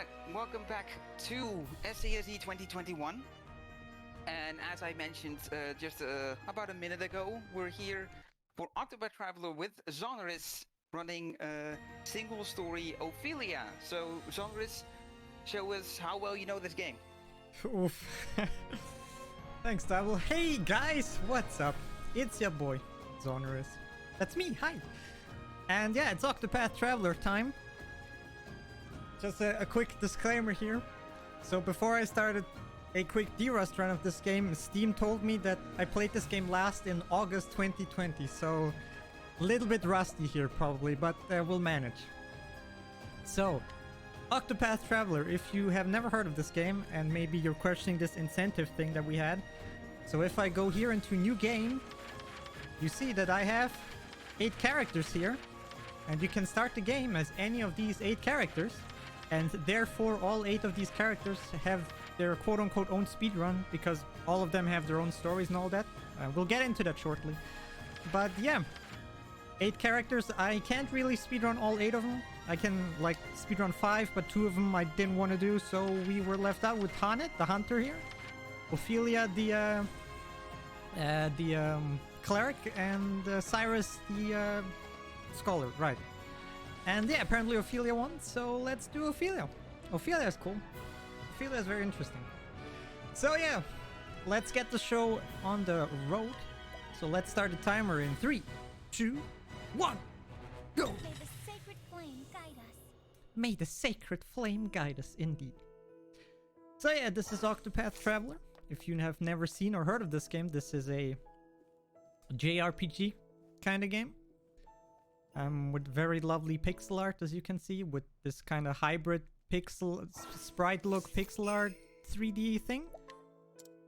Yeah, welcome back to SASE 2021. And as I mentioned just about a minute ago, we're here for Octopath Traveler with xoneris running single story Ophelia. So xoneris, show us how well you know this game. Oof. Thanks, Double. Hey guys, what's up? It's your boy, xoneris. That's me, hi. And yeah, it's Octopath Traveler time. Just a quick disclaimer here. So before I started a quick D-Rust run of this game, Steam told me that I played this game last in August 2020. So a little bit rusty here probably, but we'll manage. So, Octopath Traveler, if you have never heard of this game, and maybe you're questioning this incentive thing that we had. So if I go here into new game, you see that I have 8 characters here. And you can start the game as any of these 8 characters. And therefore all 8 of these characters have their quote-unquote own speedrun, because all of them have their own stories and all that. We'll get into that shortly. But yeah, 8 characters. I can't really speedrun all 8 of them. I can like speedrun 5, but 2 of them I didn't want to do, so we were left out with Hanet, the hunter here, Ophelia, the cleric, and Cyrus, the scholar, right? And yeah, apparently Ophelia won, so let's do Ophelia. Ophelia is cool. Ophelia is very interesting. So yeah, let's get the show on the road. So let's start the timer in 3, 2, 1, go! May the sacred flame guide us. May the sacred flame guide us, indeed. So yeah, this is Octopath Traveler. If you have never seen or heard of this game, this is a JRPG kind of game. With very lovely pixel art, as you can see, with this kind of hybrid pixel sprite look pixel art 3D thing,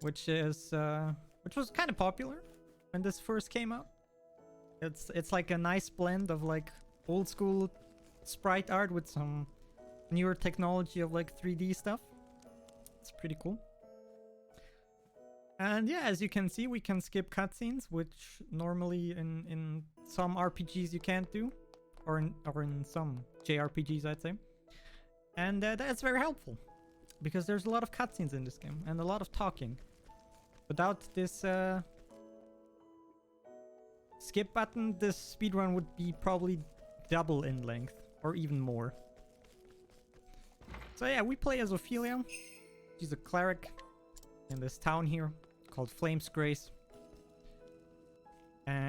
which was kind of popular when this first came out. It's like a nice blend of like old school sprite art with some newer technology of like 3D stuff. It's pretty cool. And yeah, as you can see, we can skip cutscenes, which normally in some RPGs you can't do, or in some JRPGs, I'd say. And that's very helpful, because there's a lot of cutscenes in this game and a lot of talking. Without this skip button, this speedrun would be probably double in length, or even more. So yeah, we play as Ophelia. She's a cleric in this town here called Flame's Grace.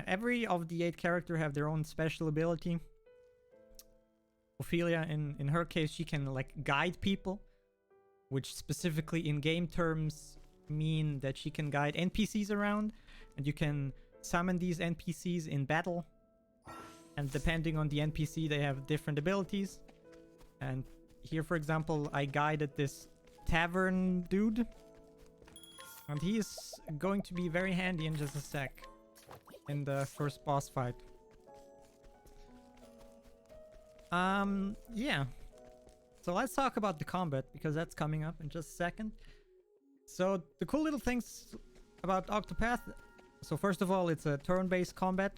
Every of the 8 characters have their own special ability. Ophelia, in her case, she can like guide people, which specifically in game terms mean that she can guide NPCs around, and you can summon these NPCs in battle. And depending on the NPC, they have different abilities. And here, for example, I guided this tavern dude, and he is going to be very handy in just a sec in the first boss fight. Yeah. So let's talk about the combat, because that's coming up in just a second. So the cool little things about Octopath. So first of all, it's a turn-based combat,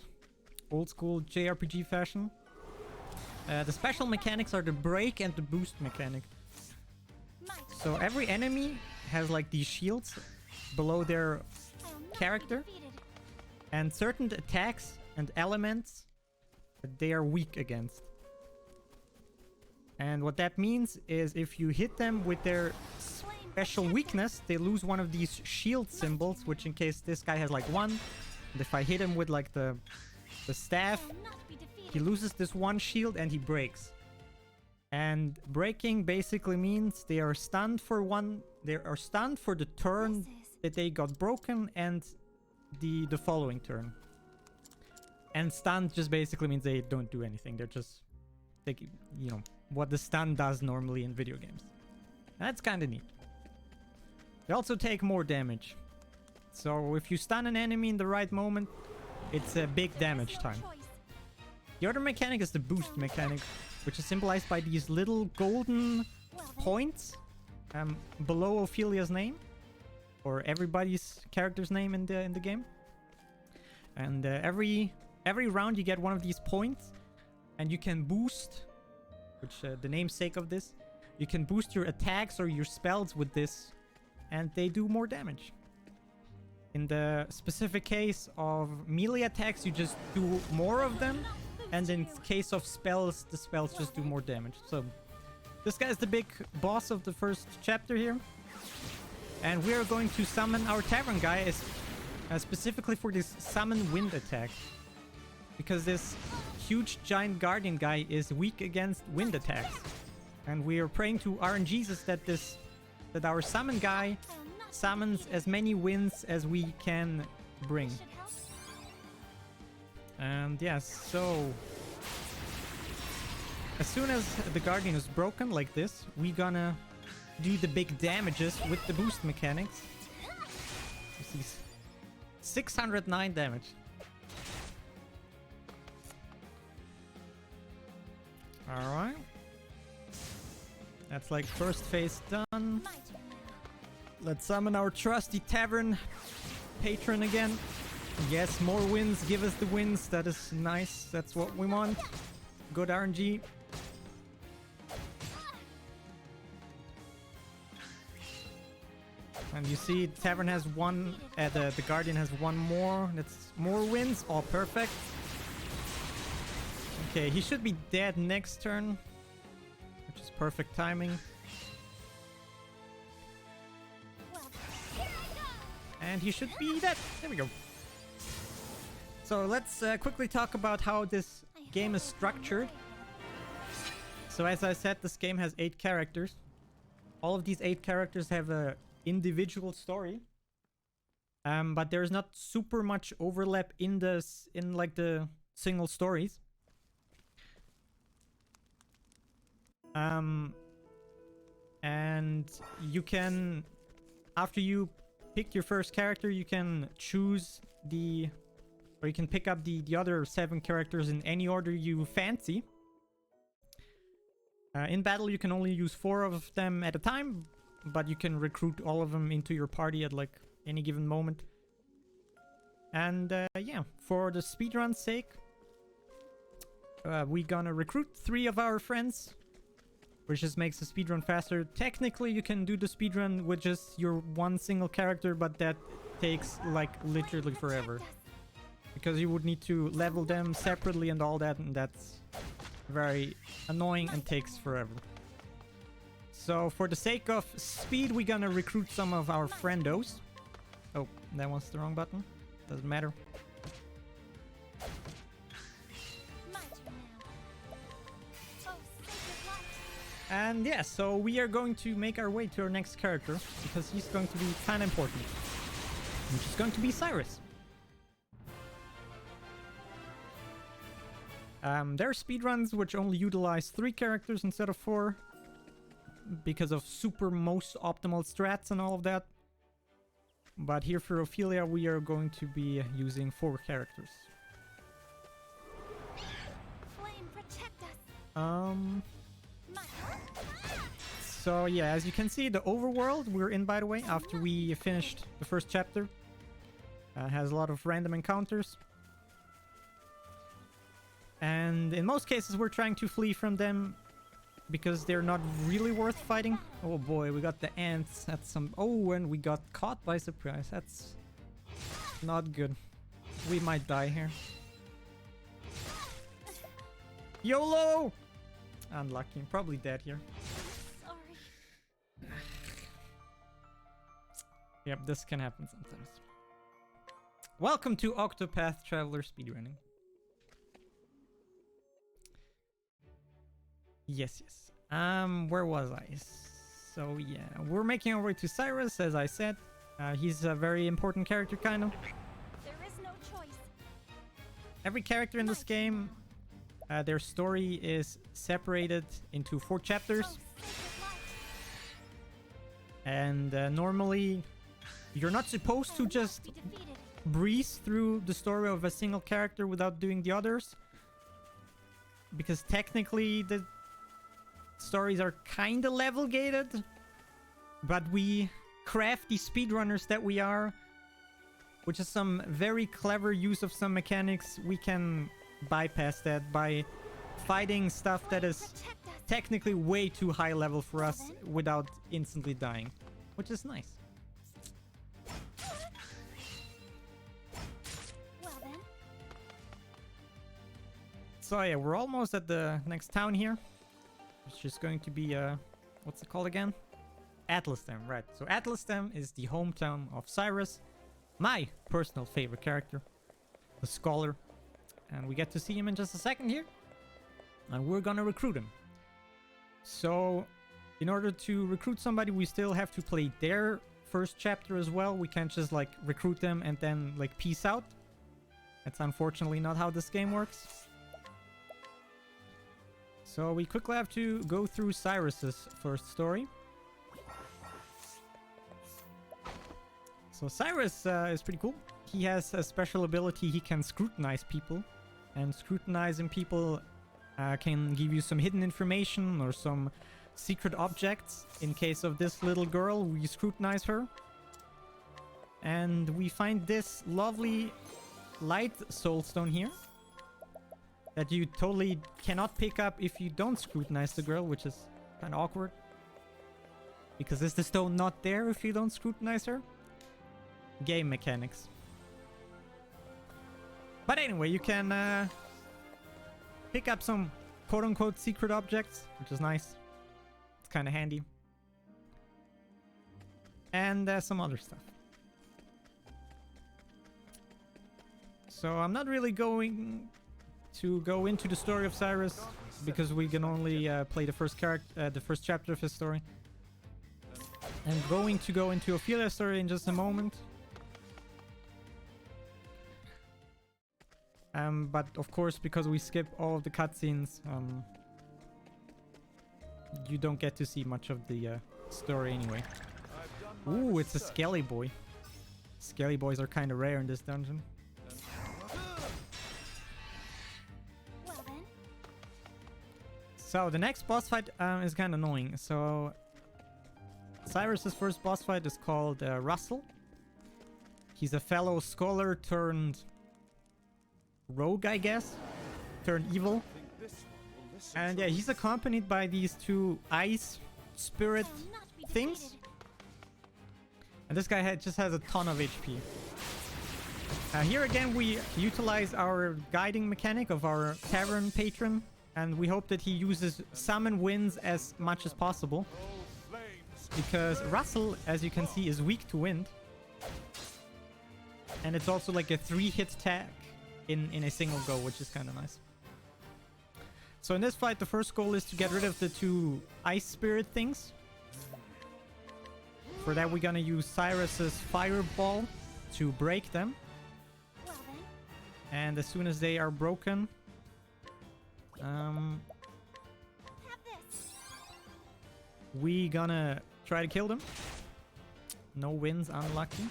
old school JRPG fashion. The special mechanics are the break and the boost mechanic. So every enemy has like these shields below their character, and certain attacks and elements that they are weak against. And what that means is if you hit them with their special weakness, they lose one of these shield symbols, which in case this guy has like 1, and if I hit him with like the staff, he loses this 1 shield and he breaks. And breaking basically means they are stunned for the turn that they got broken and the following turn. And stunned just basically means they don't do anything. They're just you know what the stun does normally in video games. That's kind of neat. They also take more damage. So if you stun an enemy in the right moment, it's a big damage time. The other mechanic is the boost mechanic, which is symbolized by these little golden points below Ophelia's name, or everybody's character's name in the game. And every round you get one of these points, and you can boost, which the namesake of this, You can boost your attacks or your spells with this, and they do more damage. In the specific case of melee attacks, you just do more of them, and in case of spells, the spells just do more damage. So this guy's the big boss of the first chapter here, and we are going to summon our tavern guy specifically for this summon wind attack, because this huge giant guardian guy is weak against wind attacks, and we are praying to RNGesus that our summon guy summons as many winds as we can bring. And yes, so as soon as the guardian is broken like this, we gonna do the big damages with the boost mechanics. You see, 609 damage. Alright. That's like first phase done. Let's summon our trusty tavern patron again. Yes, more wins. Give us the wins. That is nice. That's what we want. Good RNG. And you see, tavern has one. The guardian has one more. That's more wins. All perfect. Okay, he should be dead next turn, which is perfect timing. And he should be dead. There we go. So let's quickly talk about how this game is structured. So as I said, this game has 8 characters. All of these 8 characters have a individual story. But there's not super much overlap in like the single stories. And you can, after you pick your first character, you can choose or you can pick up the other 7 characters in any order you fancy. In battle, you can only use 4 of them at a time, but you can recruit all of them into your party at like any given moment. And yeah, for the speedrun's sake, we gonna recruit 3 of our friends, which just makes the speedrun faster. Technically, you can do the speedrun with just your one single character, but that takes like literally forever, because you would need to level them separately and all that, and that's very annoying and takes forever. So for the sake of speed, we're gonna recruit some of our friendos. Oh, that was the wrong button. Doesn't matter. And yeah, so we are going to make our way to our next character, because he's going to be kind of important, which is going to be Cyrus. There are speedruns which only utilize 3 characters instead of 4, because of super most optimal strats and all of that. But here for Ophelia, we are going to be using 4 characters. Flame, protect us. So yeah, as you can see, the overworld we're in, by the way, after we finished the first chapter, has a lot of random encounters. And in most cases, we're trying to flee from them because they're not really worth fighting. Oh boy, we got the ants. That's some... Oh, and we got caught by surprise. That's not good. We might die here. YOLO! Unlucky. Probably dead here. Sorry. Yep, this can happen sometimes. Welcome to Octopath Traveler speedrunning. Yes. Where was I? So yeah, we're making our way to Cyrus, as I said. He's a very important character, kind of. There is no choice. Every character in this game, their story is separated into 4 chapters. And normally, you're not supposed to just breeze through the story of a single character without doing the others, because technically the stories are kind of level gated, but we crafty speedrunners that we are, which is some very clever use of some mechanics, we can bypass that by fighting stuff that is technically way too high level for us without instantly dying, which is nice. Well then. So yeah, we're almost at the next town here, which is going to be what's it called again? Atlastem, right? So Atlastem is the hometown of Cyrus, my personal favorite character, the scholar, and we get to see him in just a second here, and we're gonna recruit him. So in order to recruit somebody, we still have to play their first chapter as well. We can't just like recruit them and then like peace out. That's unfortunately not how this game works. So we quickly have to go through Cyrus's first story. So Cyrus is pretty cool. He has a special ability. He can scrutinize people, and scrutinizing people can give you some hidden information or some secret objects. In case of this little girl, we scrutinize her, and we find this lovely light soulstone here that you totally cannot pick up if you don't scrutinize the girl, which is kind of awkward, because is the stone not there if you don't scrutinize her? Game mechanics. But anyway, you can pick up some quote-unquote secret objects, which is nice. It's kind of handy. And some other stuff. So I'm not really going to go into the story of Cyrus, because we can only play the first chapter of his story. I'm going to go into Ophelia's story in just a moment. But of course, because we skip all of the cutscenes, you don't get to see much of the story anyway. Ooh, it's a Skelly Boy. Skelly Boys are kind of rare in this dungeon. Well then. So the next boss fight is kind of annoying. So Cyrus's first boss fight is called Russell. He's a fellow scholar turned rogue, I guess, turned evil. And yeah, he's accompanied by these two ice spirit things. And this guy just has a ton of HP. Here again, we utilize our guiding mechanic of our tavern patron, and we hope that he uses summon winds as much as possible, because Russell, as you can see, is weak to wind, and it's also like a 3-hit tag in a single go, which is kind of nice. So in this fight, the first goal is to get rid of the two ice spirit things. For that, we're gonna use Cyrus's fireball to break them. Well then. And as soon as they are broken, Have this. we gonna try to kill them. No wins, unlucky.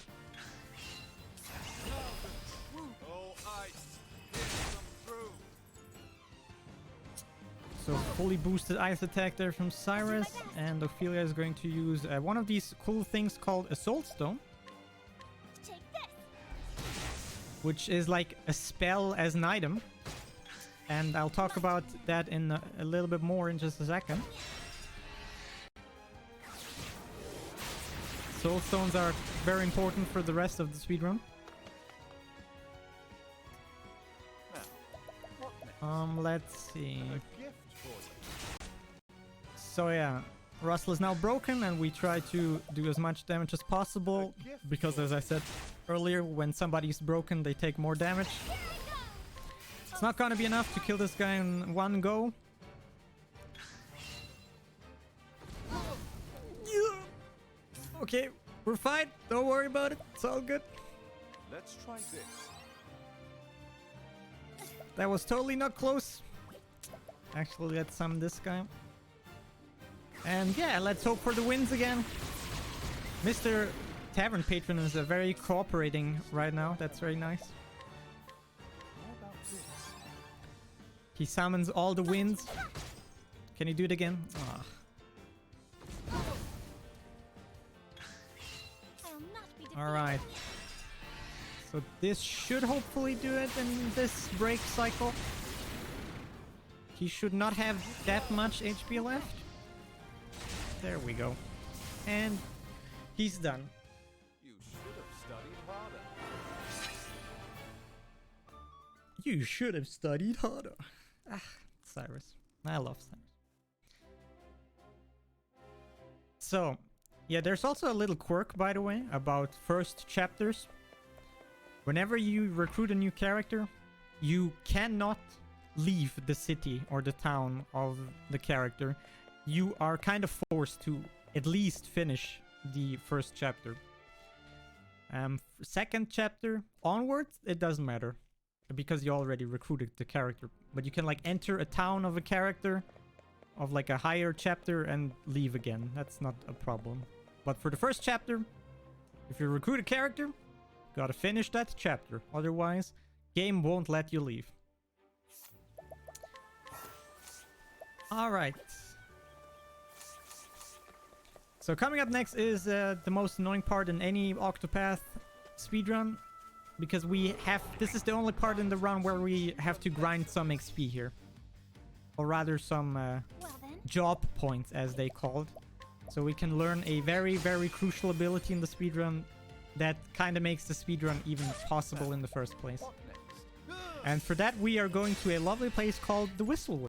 So fully boosted ice attack there from Cyrus, and Ophelia is going to use one of these cool things called a soulstone, Take this. which is like a spell as an item, and I'll talk about that in a little bit more in just a second. Soulstones are very important for the rest of the speedrun. Let's see. So yeah, Russell is now broken, and we try to do as much damage as possible, because as I said earlier, when somebody's broken, they take more damage. It's not gonna be enough to kill this guy in one go. Okay, we're fine. Don't worry about it. It's all good. Let's try this. That was totally not close. Actually, let's summon this guy. And yeah, let's hope for the wins again. Mr. Tavern Patron is very cooperating right now. That's very nice. How about this? He summons all the winds. Can you do it again? Ah. I'll not be defeated. Alright. So this should hopefully do it in this break cycle. He should not have that much HP left. There we go. And he's done. You should have studied harder. You should have studied harder. Ah, Cyrus. I love Cyrus. So, yeah, there's also a little quirk, by the way, about first chapters. Whenever you recruit a new character, you cannot leave the city or the town of the character. You are kind of forced to at least finish the first chapter. Second chapter onwards, it doesn't matter, because you already recruited the character. But you can like enter a town of a character of like a higher chapter and leave again. That's not a problem. But for the first chapter, if you recruit a character, gotta finish that chapter. Otherwise, game won't let you leave. Alright. So coming up next is the most annoying part in any Octopath speedrun. Because this is the only part in the run where we have to grind some XP here. Or rather some Well then. job points, as they called. So we can learn a very, very crucial ability in the speedrun that kind of makes the speedrun even possible in the first place. What next? And for that, we are going to a lovely place called the Whistlewood.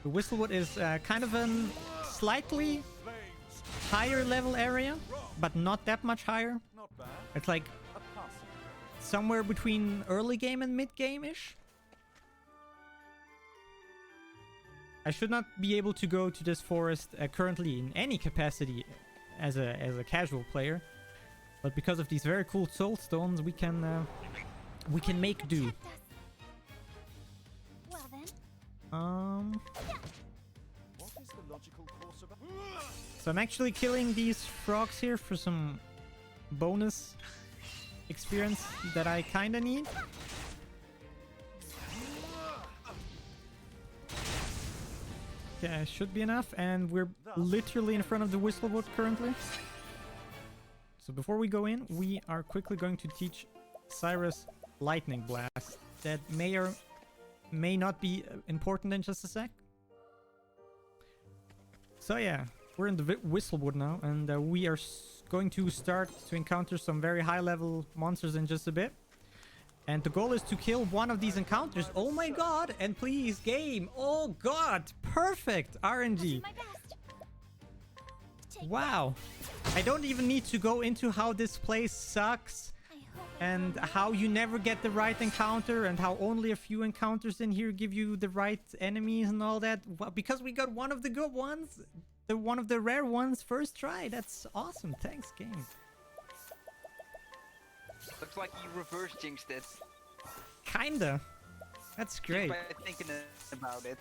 The Whistlewood is kind of a slightly Flames. higher level area, but not that much higher. Not bad. It's like A passing. somewhere between early game and mid game-ish. I should not be able to go to this forest currently in any capacity as a casual player, but because of these very cool soul stones, we can make do. Protect us. Well then. What is the logical course of So I'm actually killing these frogs here for some bonus experience that I kinda need. Yeah, should be enough, and we're literally in front of the Whistlewood currently. So before we go in, we are quickly going to teach Cyrus Lightning Blast. That may or may not be important in just a sec. So yeah, we're in the Whistlewood now, and we are going to start to encounter some very high-level monsters in just a bit. And the goal is to kill one of these encounters. Oh my god! And please, game! Oh god! Perfect! I'll do RNG! my best. Take Wow! I don't even need to go into how this place sucks, I hope I and found how you never get the right encounter, and how only a few encounters in here give you the right enemies and all that. Well, because we got one of the good ones, one of the rare ones first try. That's awesome. Thanks, game. Looks like you reverse jinxed it. Kinda. That's great. By thinking about it.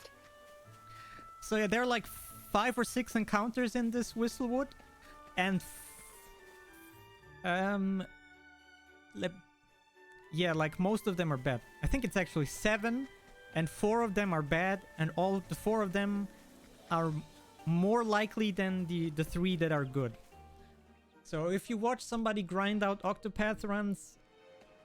So yeah, there are like 5 or 6 encounters in this Whistlewood, and yeah, like most of them are bad. I think it's actually 7, and 4 of them are bad, and all the 4 of them are more likely than the 3 that are good. So if you watch somebody grind out Octopath runs,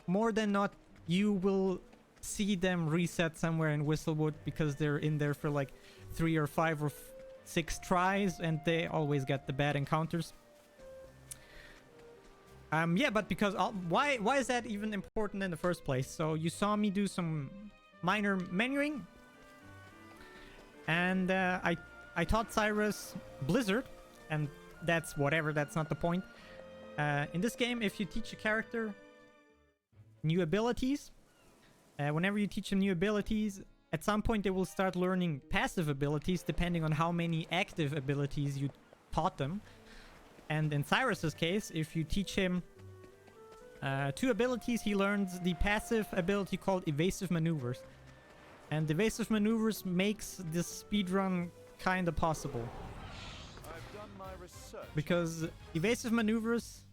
more than not, you will see them reset somewhere in Whistlewood because they're in there for like 3 or 5 or 6 tries, and they always get the bad encounters. Yeah, but because why is that even important in the first place? So you saw me do some minor menuing, and I taught Cyrus Blizzard, and that's whatever. That's not the point. In this game, if you teach a character new abilities, whenever you teach them new abilities, at some point they will start learning passive abilities depending on how many active abilities you taught them. And in Cyrus's case, if you teach him 2 abilities, he learns the passive ability called Evasive Maneuvers. And Evasive Maneuvers makes this speedrun kinda possible. I've done my research. Because Evasive Maneuvers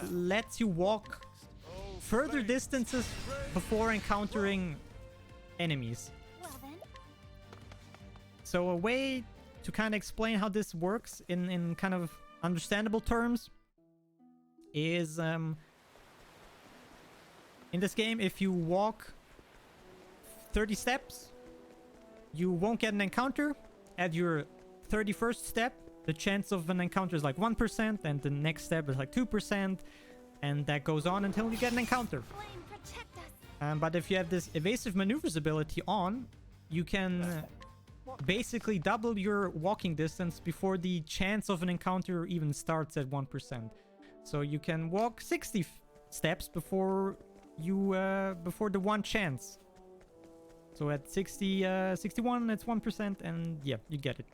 lets you walk Oh, further flames. distances before encountering enemies. Well then. So a way to kind of explain how this works in kind of understandable terms is in this game, if you walk 30 steps, you won't get an encounter. At your 31st step, the chance of an encounter is like 1%, and the next step is like 2%, and that goes on until you get an encounter. Flame, protect us. But if you have this evasive maneuvers ability on, you can basically double your walking distance before the chance of an encounter even starts at 1%. So you can walk 60 steps before you before the one chance. So at 61 it's 1%, and yeah, you get it.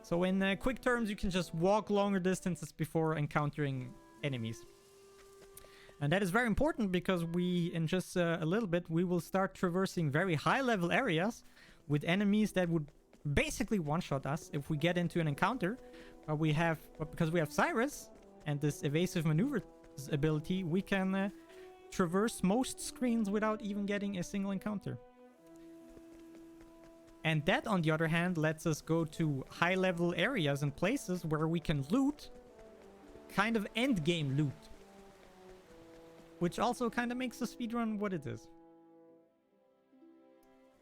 So in quick terms, you can just walk longer distances before encountering enemies. And that is very important because in just a little bit, we will start traversing very high level areas with enemies that would basically one-shot us if we get into an encounter. But because we have Cyrus and this evasive maneuver ability, we can traverse most screens without even getting a single encounter. And that, on the other hand, lets us go to high level areas and places where we can loot, kind of end game loot. Which also kind of makes the speedrun what it is.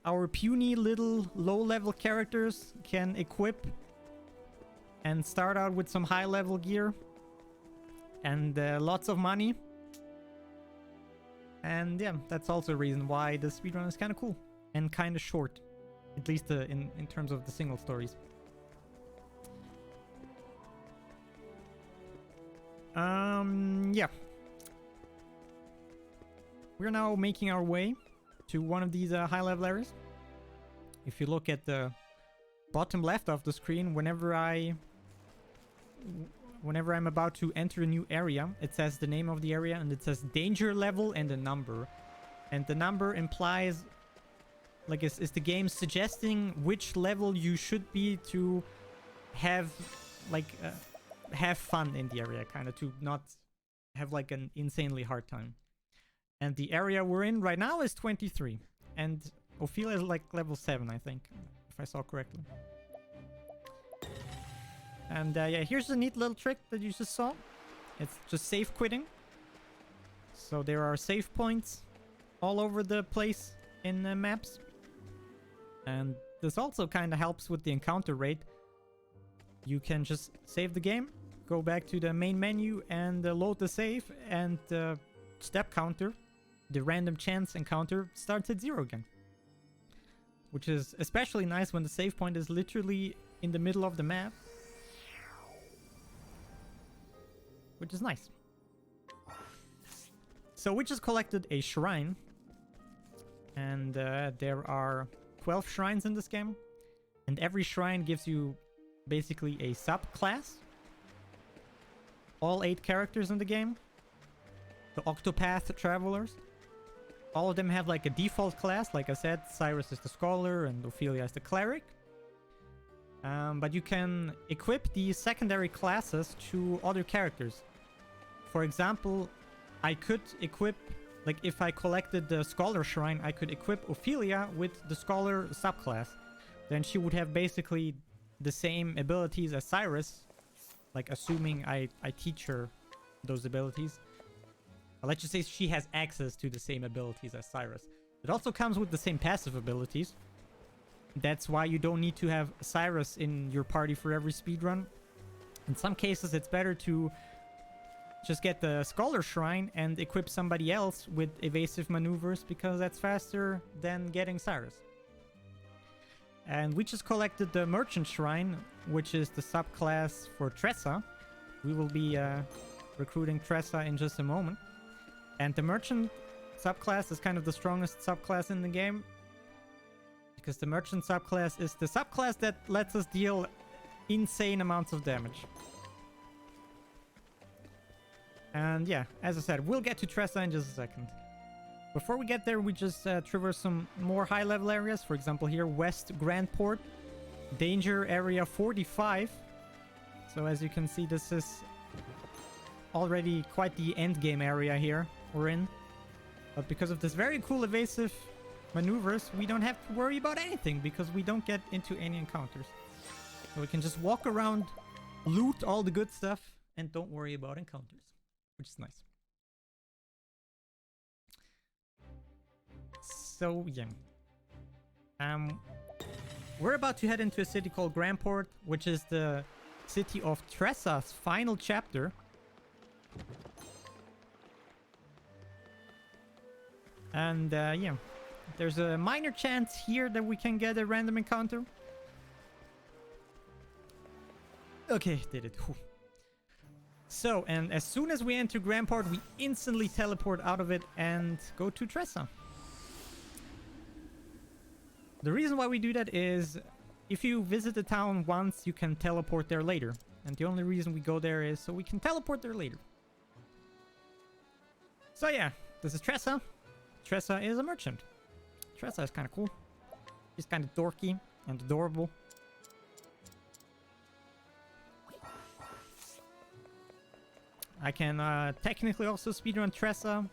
Our puny little low-level characters can equip and start out with some high-level gear and lots of money. And yeah, that's also a reason why the speedrun is kind of cool and kind of short, at least in terms of the single stories. Yeah. We're now making our way to one of these high-level areas. If you look at the bottom left of the screen, whenever I'm about to enter a new area, it says the name of the area, and it says danger level and a number. And the number implies, like, is the game suggesting which level you should be to have, like, have fun in the area, kind of, to not have, like, an insanely hard time. And the area we're in right now is 23. And Ophelia is like level 7, I think, if I saw correctly. And yeah, here's a neat little trick that you just saw. It's just safe quitting. So there are save points all over the place in maps. And this also kind of helps with the encounter rate. You can just save the game, go back to the main menu, and load the save, and step counter, the random chance encounter, starts at 0 again. Which is especially nice when the save point is literally in the middle of the map. Which is nice. So we just collected a shrine. And there are 12 shrines in this game. And every shrine gives you basically a subclass. All 8 characters in the game. The Octopath Travelers. All of them have like a default class. Like I said, Cyrus is the Scholar and Ophelia is the Cleric. But you can equip these secondary classes to other characters. For example, I could equip, like if I collected the Scholar Shrine, I could equip Ophelia with the Scholar subclass. Then she would have basically the same abilities as Cyrus. Like assuming I teach her those abilities. Let's just say she has access to the same abilities as Cyrus. It also comes with the same passive abilities. That's why you don't need to have Cyrus in your party for every speedrun. In some cases, it's better to just get the Scholar Shrine and equip somebody else with evasive maneuvers, because that's faster than getting Cyrus. And we just collected the Merchant Shrine, which is the subclass for Tressa. We will be recruiting Tressa in just a moment. And the Merchant subclass is kind of the strongest subclass in the game. Because the Merchant subclass is the subclass that lets us deal insane amounts of damage. And yeah, as I said, we'll get to Tressa in just a second. Before we get there, we just traverse some more high-level areas. For example, here, West Grand Port. Danger Area 45. So as you can see, this is already quite the endgame area here we're in. But because of this very cool evasive maneuvers, we don't have to worry about anything, because we don't get into any encounters. So we can just walk around, loot all the good stuff, and don't worry about encounters, which is nice. So yeah. We're about to head into a city called Grandport, which is the city of Tressa's final chapter. And yeah, there's a minor chance here that we can get a random encounter. Okay, did it. Whew. So, and as soon as we enter Grandport, we instantly teleport out of it and go to Tressa. The reason why we do that is if you visit the town once, you can teleport there later. And the only reason we go there is so we can teleport there later. So yeah, this is Tressa. Tressa is a merchant. Tressa is kind of cool. She's kind of dorky and adorable. I can technically also speedrun Tressa,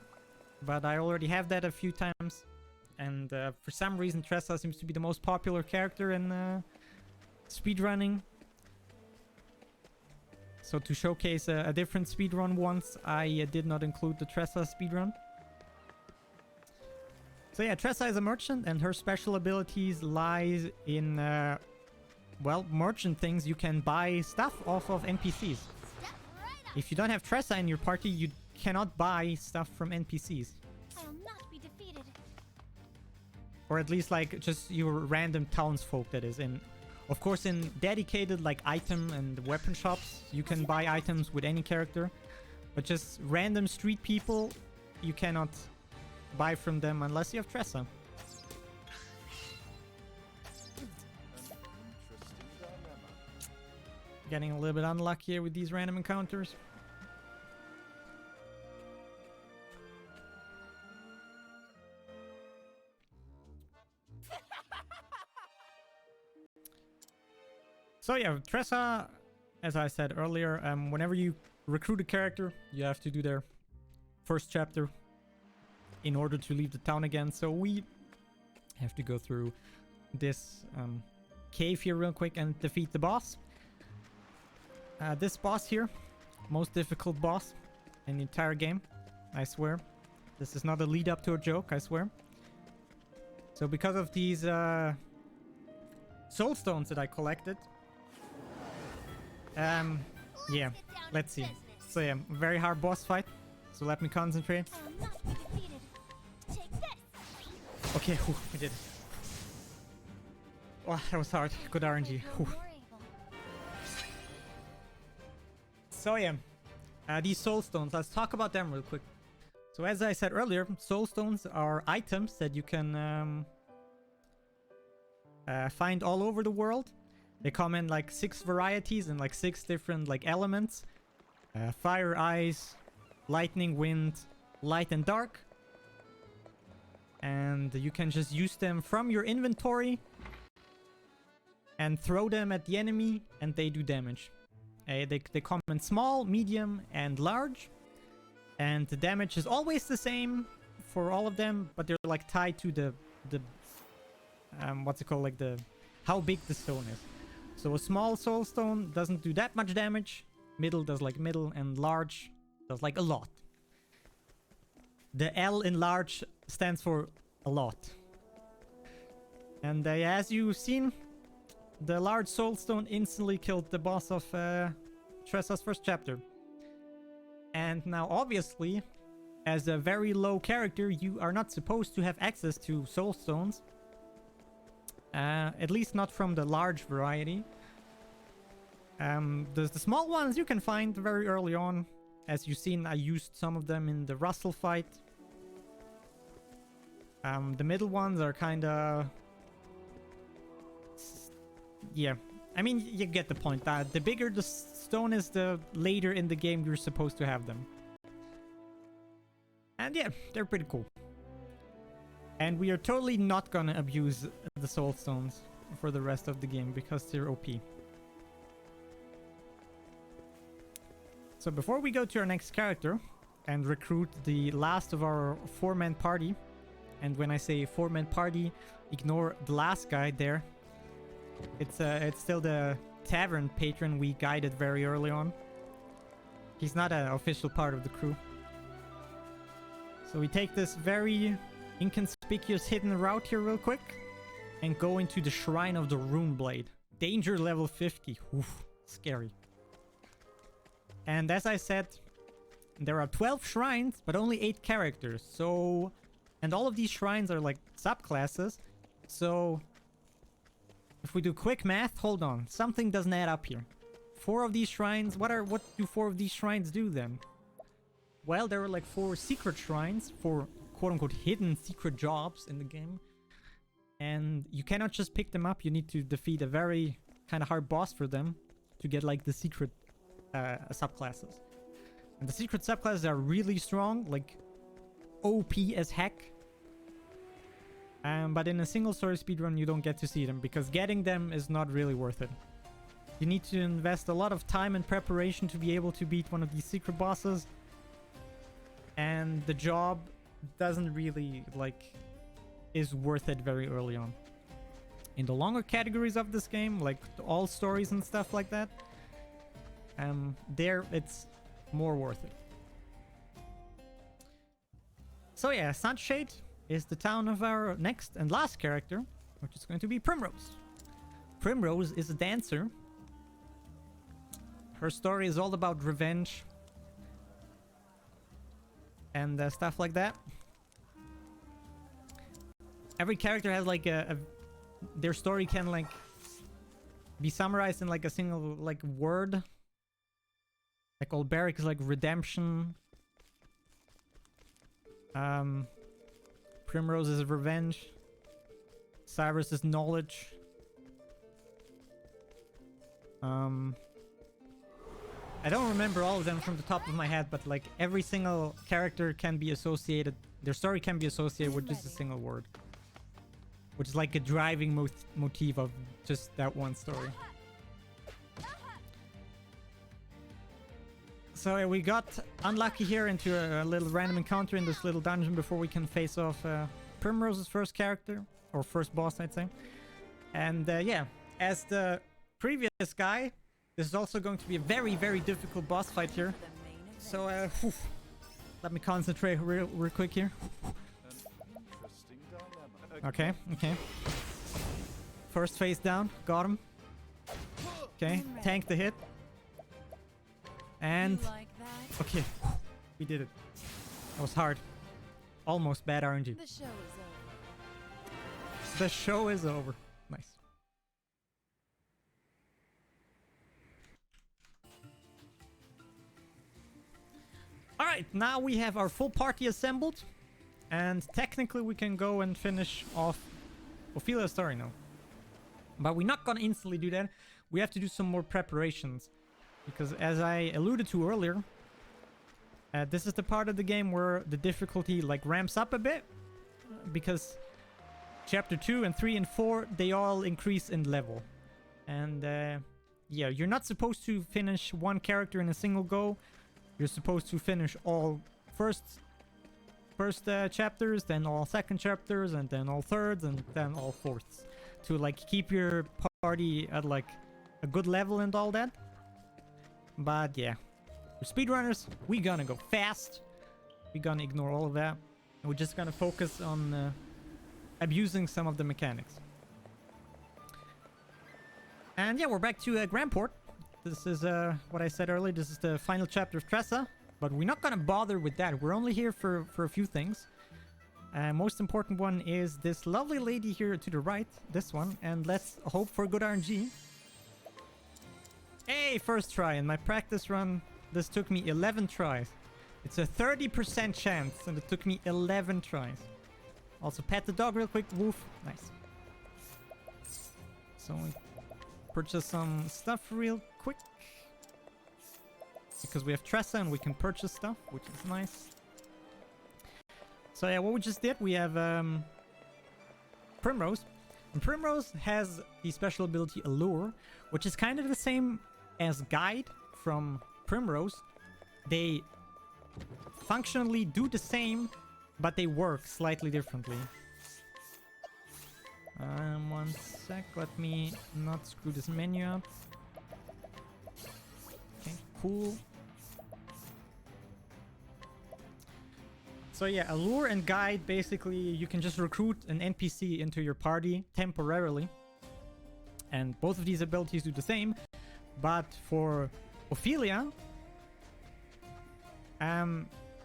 but I already have that a few times. And for some reason, Tressa seems to be the most popular character in speedrunning. So to showcase a different speedrun once, I did not include the Tressa speedrun. So yeah, Tressa is a merchant, and her special abilities lies in, well, merchant things. You can buy stuff off of NPCs. If you don't have Tressa in your party, you cannot buy stuff from NPCs. I'll not be defeated. Or at least like just your random townsfolk, that is. And of course in dedicated like item and weapon shops, you can buy items with any character. But just random street people, you cannot buy from them unless you have Tressa. An interesting dilemma. Getting a little bit unlucky here with these random encounters. So yeah, Tressa, as I said earlier, whenever you recruit a character, you have to do their first chapter in order to leave the town again. So we have to go through this cave here real quick and defeat the boss. This boss here, most difficult boss in the entire game, I swear. This is not a lead up to a joke, I swear. So because of these soul stones that I collected, yeah, let's see. So yeah, very hard boss fight. So let me concentrate. I'll not be defeated. Take this. Okay, whew, we did it. Oh, that was hard. Good RNG. Whew. More able. So yeah, these soul stones, let's talk about them real quick. So as I said earlier, soul stones are items that you can find all over the world. They come in like 6 varieties and like 6 different like elements. Fire, ice, lightning, wind, light and dark. And you can just use them from your inventory and throw them at the enemy and they do damage. They come in small, medium and large. And the damage is always the same for all of them, but they're like tied to the what's it called, like the how big the stone is. So a small soul stone doesn't do that much damage, middle does like middle, and large does like a lot. The L in large stands for a lot. And as you've seen, the large soul stone instantly killed the boss of Tressa's first chapter. And now obviously, as a very low character, you are not supposed to have access to soul stones. At least not from the large variety. The small ones you can find very early on. As you've seen, I used some of them in the Russell fight. The middle ones are kinda... yeah. I mean, you get the point. The bigger the stone is, the later in the game you're supposed to have them. And yeah, they're pretty cool. And we are totally not gonna abuse the soul stones for the rest of the game because they're OP. So before we go to our next character and recruit the last of our 4-man party, and when I say 4-man party, ignore the last guy there. It's still the tavern patron we guided very early on. He's not an official part of the crew. So we take this very inconspicuous hidden route here real quick and go into the Shrine of the Rune Blade. Danger level 50. Oof, scary. And as I said, there are 12 shrines, but only 8 characters. So, and all of these shrines are like subclasses. So, if we do quick math, hold on, something doesn't add up here. 4 of these shrines, what do 4 of these shrines do then? Well, there are like 4 secret shrines for quote-unquote hidden secret jobs in the game. And you cannot just pick them up, you need to defeat a very kind of hard boss for them to get like the secret subclasses. And the secret subclasses are really strong, like OP as heck. But in a single story speedrun you don't get to see them because getting them is not really worth it. You need to invest a lot of time and preparation to be able to beat one of these secret bosses. And the job doesn't really is worth it very early on. In the longer categories of this game, like all stories and stuff like that, there it's more worth it. So yeah, Sunshade is the town of our next and last character, which is going to be Primrose. Primrose is a dancer. Her story is all about revenge and stuff like that. Every character has like their story can like be summarized in like a single like word. Like Olberic is like redemption. Primrose is revenge. Cyrus is knowledge. I don't remember all of them from the top of my head, but like every single character can be associated, their story can be associated with just a single word. Which is like a driving motif of just that one story. So yeah, we got unlucky here into a little random encounter in this little dungeon before we can face off Primrose's first character, or first boss I'd say. And yeah, as the previous guy, this is also going to be a very, very difficult boss fight here. So let me concentrate real quick here. Interesting dilemma. Okay, okay. First face down, got him. Okay, tank the hit. And okay, we did it. That was hard. Almost bad RNG. The show is over. The show is over. Nice. Alright, now we have our full party assembled. And technically we can go and finish off Ophelia's story now. But we're not gonna instantly do that. We have to do some more preparations. Because as I alluded to earlier, this is the part of the game where the difficulty like ramps up a bit. Because chapter 2 and 3 and 4, they all increase in level. And yeah, you're not supposed to finish one character in a single go. You're supposed to finish all first chapters, then all second chapters, and then all thirds, and then all fourths. To like keep your party at like a good level and all that. But yeah, we're speedrunners, we gonna go fast. We're gonna ignore all of that. And we're just gonna focus on abusing some of the mechanics. And yeah, we're back to Grandport. This is what I said earlier, this is the final chapter of Tressa. But we're not gonna bother with that. We're only here for a few things. Most important one is this lovely lady here to the right, this one. And let's hope for good RNG. Hey, first try. In my practice run, this took me 11 tries. It's a 30% chance, and it took me 11 tries. Also, pet the dog real quick. Woof. Nice. So, we purchase some stuff real quick. Because we have Tressa and we can purchase stuff, which is nice. So yeah, what we just did, we have Primrose. And Primrose has the special ability Allure, which is kind of the same as Guide from Primrose. They functionally do the same, but they work slightly differently. One sec, let me not screw this menu up. Okay, cool. So yeah, allure and guide, basically you can just recruit an NPC into your party temporarily. And both of these abilities do the same. But for Ophelia,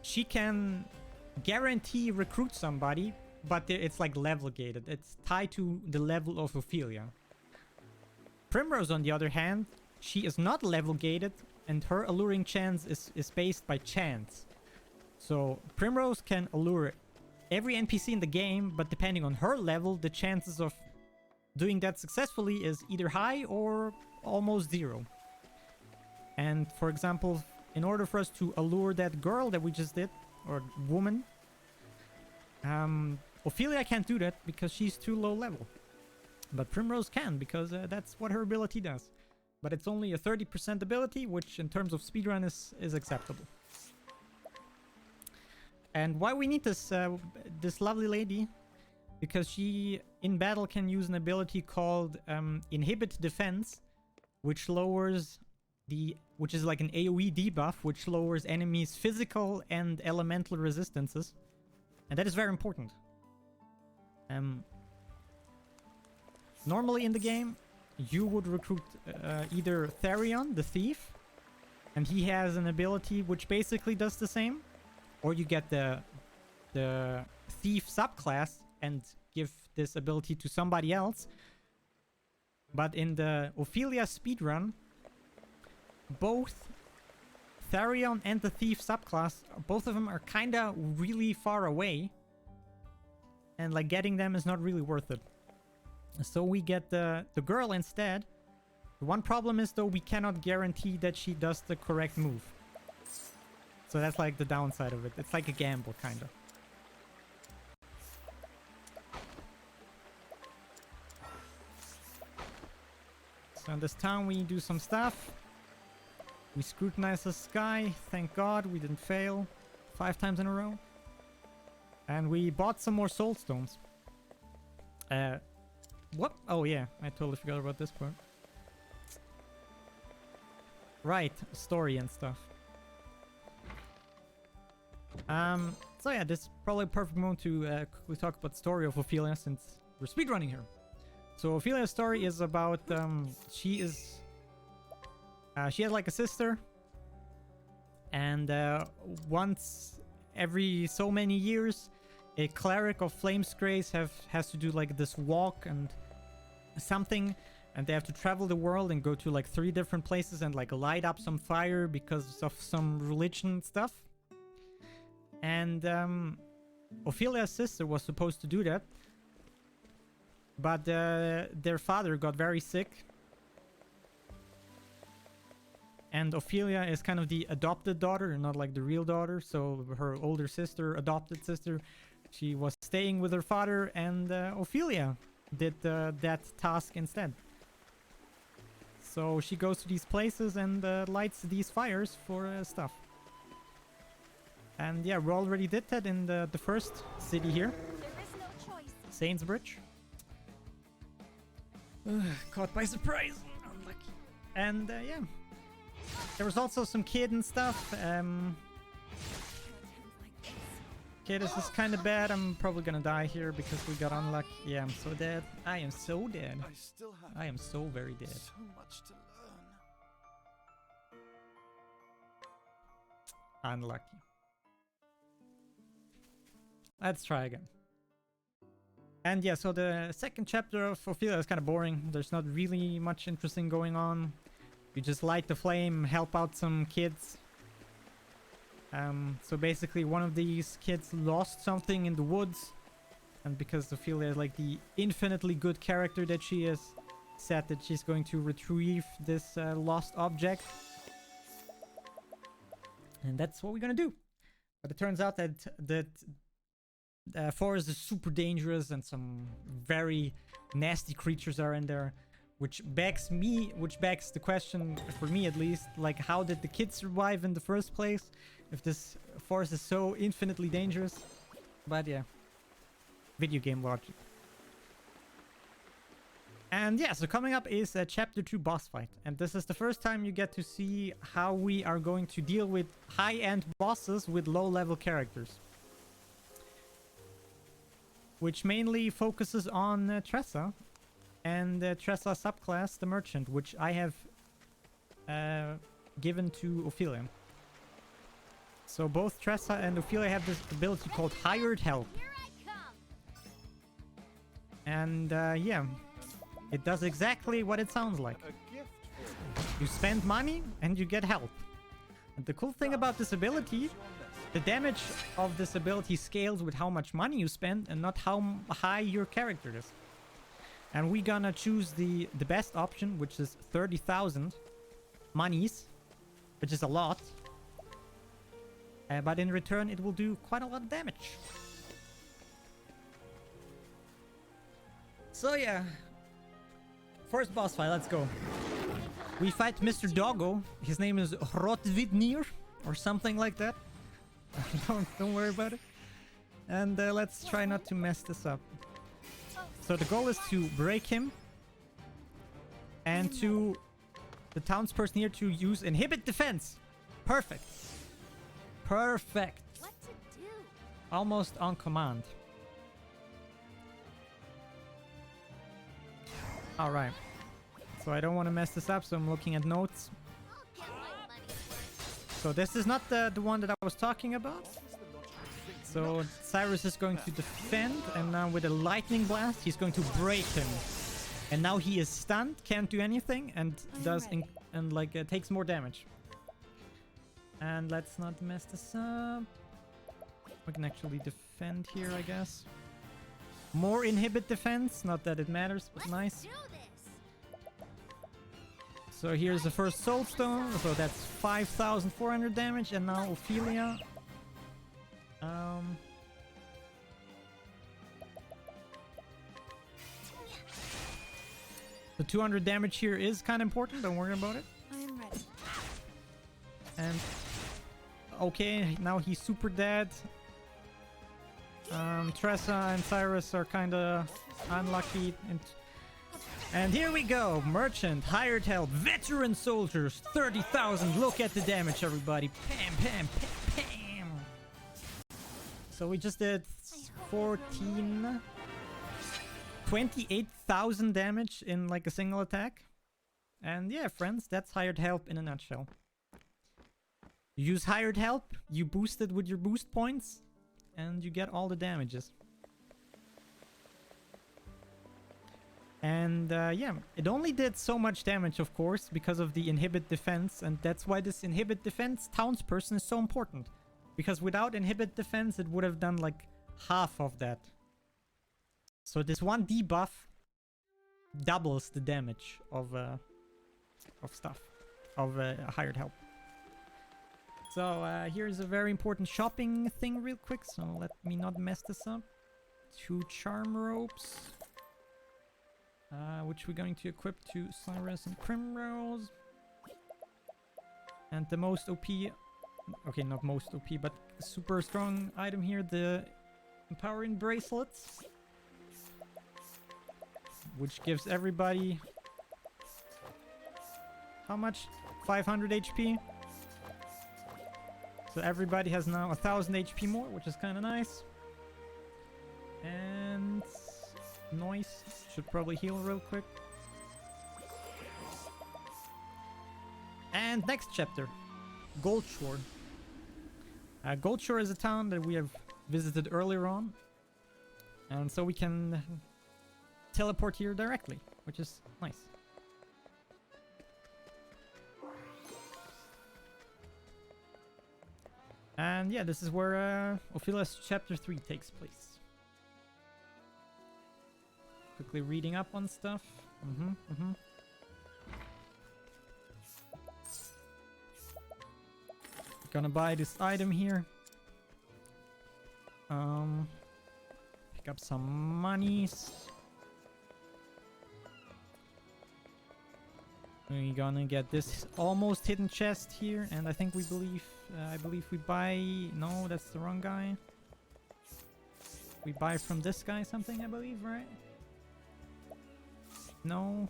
she can guarantee recruit somebody, but it's like level gated. It's tied to the level of Ophelia. Primrose, on the other hand, she is not level gated, and her alluring chance is based by chance. So Primrose can allure every NPC in the game, but depending on her level, the chances of doing that successfully is either high or almost zero. And for example, in order for us to allure that girl that we just did, or woman, Ophelia can't do that because she's too low level. But Primrose can, because that's what her ability does. But it's only a 30% ability, which in terms of speedrun is acceptable. And why we need this this lovely lady? Because she in battle can use an ability called Inhibit Defense, which lowers which is like an AoE debuff, which lowers enemies' physical and elemental resistances, and that is very important. Normally in the game, you would recruit either Therion, the thief, and he has an ability which basically does the same, or you get the thief subclass and give this ability to somebody else. But in the Ophelia speedrun, both Therion and the thief subclass, both of them are kinda really far away, and like getting them is not really worth it. So we get the girl instead. The one problem is though, we cannot guarantee that she does the correct move. So that's like the downside of it. It's like a gamble, kinda. So in this town we do some stuff. We scrutinize the sky. Thank God we didn't fail 5 times in a row. And we bought some more soul stones. What? Oh yeah, I totally forgot about this part. Right, story and stuff. So yeah, this is probably a perfect moment to quickly talk about the story of Ophelia, since we're speedrunning here. So Ophelia's story is about, she has like a sister, and once every so many years, a cleric of Flame's Grace has to do like this walk and something, and they have to travel the world and go to like 3 different places and like light up some fire because of some religion stuff. And Ophelia's sister was supposed to do that, but their father got very sick. And Ophelia is kind of the adopted daughter, not like the real daughter. So her older sister, adopted sister, she was staying with her father, and Ophelia did that task instead. So she goes to these places and lights these fires for stuff. And yeah, we already did that in the first city here. There is no choice. Sainsbridge. Caught by surprise. Unlucky. And yeah. There was also some kid and stuff. Okay, this is kind of bad. I'm probably gonna die here because we got unlucky. Yeah, I'm so dead. I am so dead. I still have I am so very dead. so much to learn. Unlucky. Let's try again. And yeah, so the second chapter of Ophelia is kind of boring. There's not really much interesting going on. You just light the flame, help out some kids. So basically one of these kids lost something in the woods. And because Ophelia is like the infinitely good character that she is, said that she's going to retrieve this lost object. And that's what we're gonna do. But it turns out that forest is super dangerous and some very nasty creatures are in there, which begs the question, for me at least, like, how did the kids survive in the first place if this forest is so infinitely dangerous? But yeah, video game logic. And yeah, so coming up is a chapter 2 boss fight, and this is the first time you get to see how we are going to deal with high-end bosses with low-level characters. which mainly focuses on Tressa and Tressa subclass, the Merchant, which I have given to Ophelia. So both Tressa and Ophelia have this ability called Hired Help. Here I come. And yeah, it does exactly what it sounds like. A gift for you. You spend money and you get help. And the cool thing about this ability, the damage of this ability scales with how much money you spend and not how high your character is. And we're gonna choose the best option, which is 30,000 monies, which is a lot. But in return, it will do quite a lot of damage. So yeah, first boss fight, let's go. We fight Mr. Doggo. His name is Rotvidnir or something like that. Don't worry about it. And let's try not to mess this up. So the goal is to break him and to the townsperson here to use inhibit defense. Perfect. Perfect. What to do? Almost on command. All right. So I don't want to mess this up, so I'm looking at notes. I'll get my money's worth. So this is not the one that I was talking about. So Cyrus is going to defend, and now with a lightning blast, he's going to break him. And now he is stunned, can't do anything, and takes more damage. And let's not mess this up. We can actually defend here, I guess. More inhibit defense, not that it matters, but nice. Do this. So here's the first soul stone, so that's 5,400 damage, and now Ophelia. The 200 damage here is kind of important, don't worry about it. I am ready. And okay, now he's super dead. Tressa and Cyrus are kind of unlucky. And here we go, Merchant, Hired Help, Veteran Soldiers, 30,000. Look at the damage, everybody. Pam, pam, pam, pam. So we just did 28,000 damage in like a single attack. And yeah, friends, that's Hired Help in a nutshell. You use Hired Help, you boost it with your boost points, and you get all the damages. And yeah, it only did so much damage, of course, because of the inhibit defense, and that's why this inhibit defense townsperson is so important. Because without inhibit defense, it would have done like half of that. So this one debuff doubles the damage of Hired Help. So here's a very important shopping thing real quick, so let me not mess this up. 2 charm ropes, which we're going to equip to Cyrus and Primrose. And the most OP, okay, not most OP, but super strong item here, the Empowering Bracelets, which gives everybody, how much? 500 HP. So everybody has now 1,000 HP more, which is kind of nice. And Noise should probably heal real quick. And next chapter, Goldshore. Goldshore is a town that we have visited earlier on, and so we can teleport here directly, which is nice. And yeah, this is where Ophelia's chapter 3 takes place. Quickly reading up on stuff. Gonna buy this item here. Pick up some monies. We're gonna get this almost hidden chest here, and I think I believe we buy. No, that's the wrong guy. We buy from this guy something, I believe, right? No.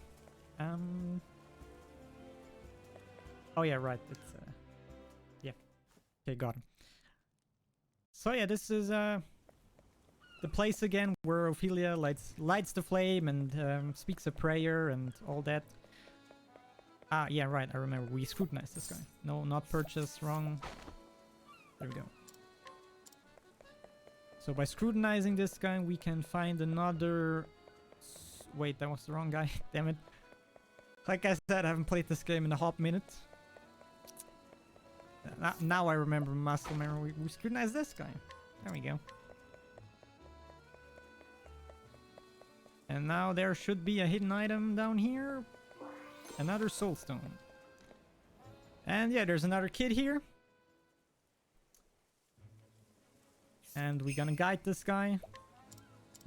Oh yeah, right. It's yeah. Okay, got him. So yeah, this is the place again where Ophelia lights the flame and speaks a prayer and all that. Ah, yeah, right. I remember. We scrutinized this guy. No, not purchase. Wrong. There we go. So by scrutinizing this guy, we can find another... Wait, that was the wrong guy. Damn it. Like I said, I haven't played this game in a hot minute. Now I remember muscle memory. We scrutinized this guy. There we go. And now there should be a hidden item down here. Another soul stone. And yeah, there's another kid here. And we're gonna guide this guy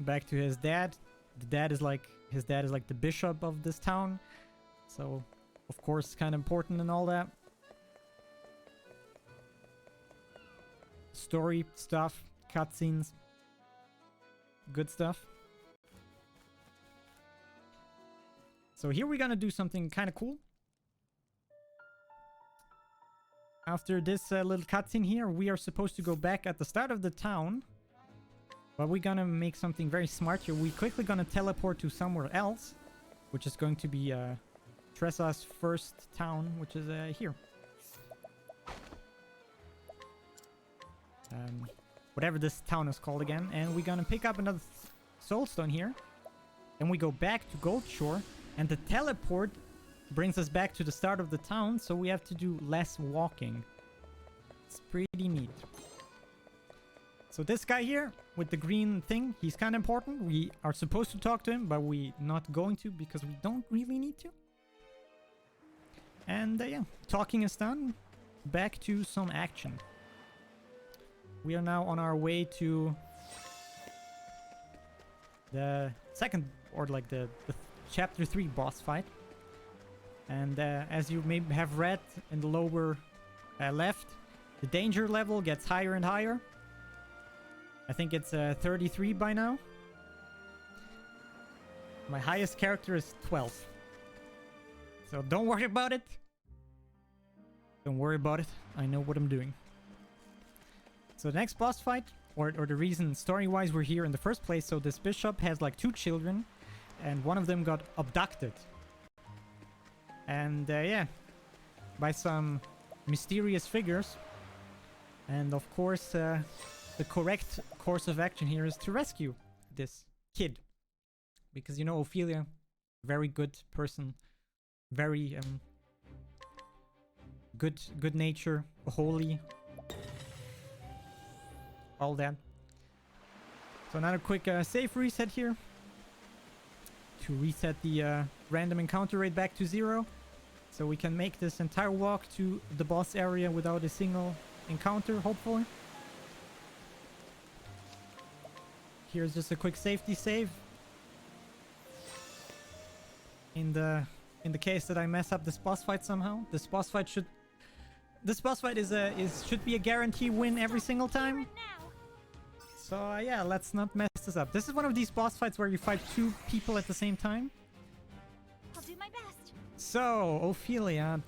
back to his dad. His dad is like the bishop of this town. So, of course, kind of important and all that. Story stuff, cutscenes, good stuff. So here we're gonna do something kind of cool. After this little cutscene here, we are supposed to go back at the start of the town. But we're gonna make something very smart here. We're quickly gonna teleport to somewhere else, which is going to be Tressa's first town, which is here. Whatever this town is called again. And we're gonna pick up another soulstone here. Then we go back to Goldshore. And the teleport brings us back to the start of the town, so we have to do less walking. It's pretty neat. So this guy here with the green thing, he's kind of important. We are supposed to talk to him, but we're not going to because we don't really need to. And yeah, talking is done. Back to some action. We are now on our way to the second, or like the Chapter 3 boss fight. And as you may have read in the lower left, the danger level gets higher and higher. I think it's 33 by now. My highest character is 12. So don't worry about it. Don't worry about it. I know what I'm doing. So the next boss fight, or the reason story-wise we're here in the first place, so this bishop has like 2 children. And one of them got abducted. And yeah, by some mysterious figures. And of course, the correct course of action here is to rescue this kid. Because you know, Ophelia, very good person. Very good nature, holy. All that. So another quick save reset here. To reset the random encounter rate back to 0. So we can make this entire walk to the boss area without a single encounter, hopefully. Here's just a quick safety save. In the case that I mess up this boss fight somehow. This boss fight should be a guarantee win every single time. So yeah, let's not mess this up. This is one of these boss fights where you fight 2 people at the same time. I'll do my best. So Ophelia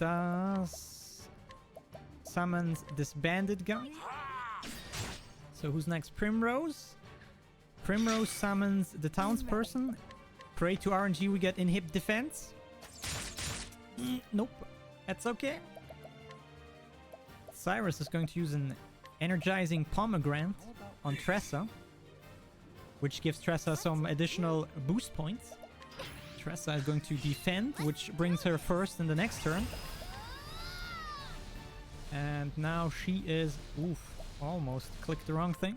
summons this bandit guy. So who's next? Primrose. Primrose summons the townsperson. Pray to RNG, we get inhib defense. Nope, that's okay. Cyrus is going to use an energizing pomegranate on Tressa, which gives Tressa some additional boost points. Tressa is going to defend, which brings her first in the next turn. And now she is... Oof, almost clicked the wrong thing.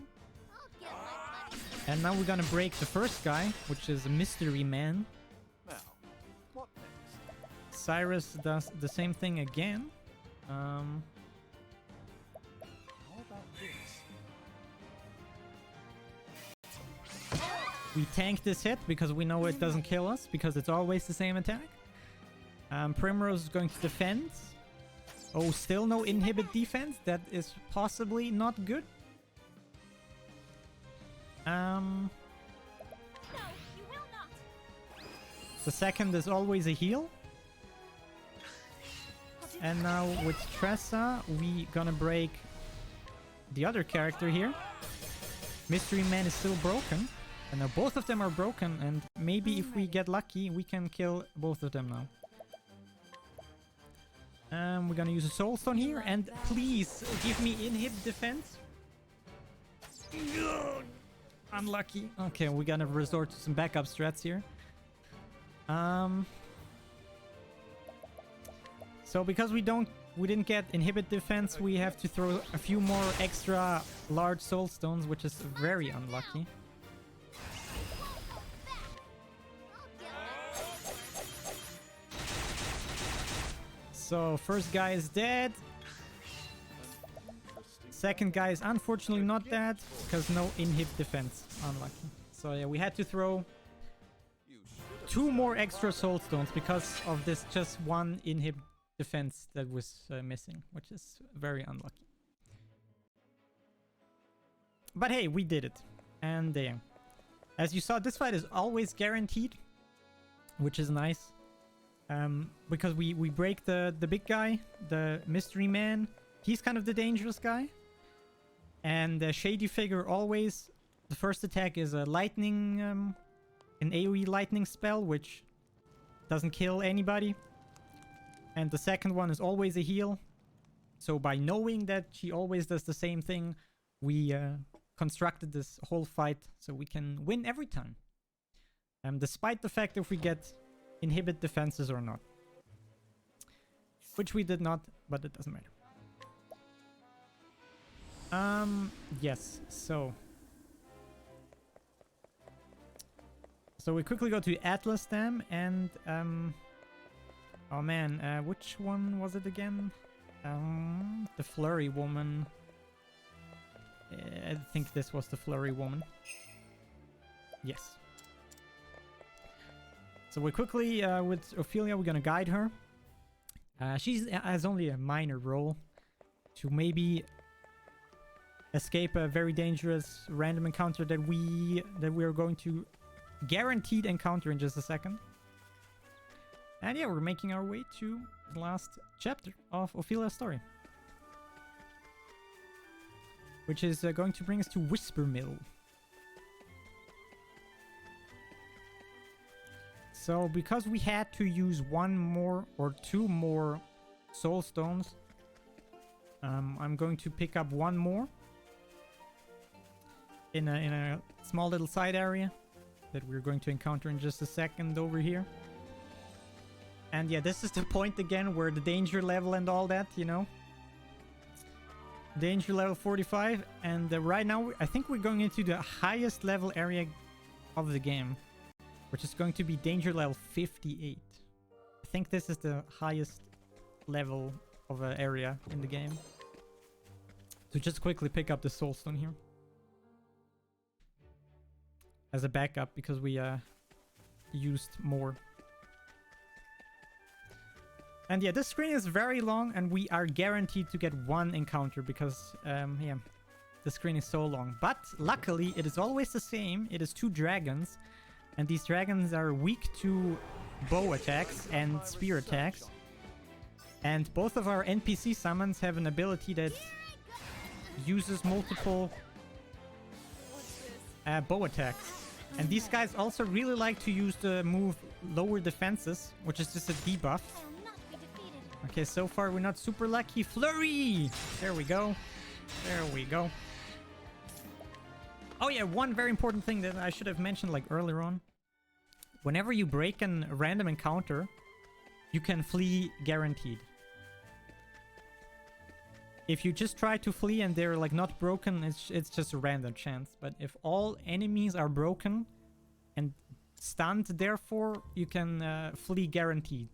And now we're gonna break the first guy, which is a mystery man. Now, what next? Cyrus does the same thing again. How about this? We tank this hit because we know it doesn't kill us, because it's always the same attack. Primrose is going to defend. Oh, still no inhibit defense. That is possibly not good. No, you will not. The second is always a heal. And now with Tressa, we gonna break the other character here. Mystery Man is still broken. And now both of them are broken, and maybe if we get lucky, we can kill both of them now. We're gonna use a Soul Stone here, and please give me inhib defense. Ugh, unlucky. Okay, we're gonna resort to some backup strats here. So because we didn't get inhibit defense, we have to throw a few more extra large Soul Stones, which is very unlucky. So first guy is dead. Second guy is unfortunately not dead because no inhib defense. Unlucky. So yeah, we had to throw 2 more extra Soul Stones because of this just one inhib defense that was missing, which is very unlucky. But hey, we did it. And as you saw, this fight is always guaranteed, which is nice. Because we break the big guy, the Mystery Man. He's kind of the dangerous guy. And the Shady Figure always, the first attack is a lightning, an AoE lightning spell, which doesn't kill anybody. And the second one is always a heal. So by knowing that she always does the same thing, we constructed this whole fight so we can win every time. Despite the fact if we get inhibit defenses or not. Which we did not, but it doesn't matter. Yes, so we quickly go to Atlas Dam and oh man, which one was it again? The Flurry Woman. I think this was the Flurry Woman. Yes. So we quickly, with Ophelia, we're gonna guide her. She has only a minor role to maybe escape a very dangerous random encounter that we are going to guaranteed encounter in just a second. And yeah, we're making our way to the last chapter of Ophelia's story, which is going to bring us to Whisper Mill. So because we had to use 1 more or 2 more Soul Stones, I'm going to pick up 1 more in a small little side area that we're going to encounter in just a second over here. And yeah, this is the point again where the danger level and all that, you know. Danger level 45, and right now I think we're going into the highest level area of the game, which is going to be danger level 58. I think this is the highest level of an area in the game. So just quickly pick up the Soul Stone here as a backup because we used more. And yeah, this screen is very long and we are guaranteed to get 1 encounter because yeah, the screen is so long. But luckily it is always the same. It is 2 dragons. And these dragons are weak to bow attacks and spear attacks. And both of our NPC summons have an ability that uses multiple bow attacks. And these guys also really like to use the move Lower Defenses, which is just a debuff. Okay, so far we're not super lucky. Flurry! There we go. There we go. Oh yeah, one very important thing that I should have mentioned like earlier on. Whenever you break a random encounter, you can flee guaranteed. If you just try to flee and they're like not broken, it's just a random chance. But if all enemies are broken and stunned, therefore you can flee guaranteed.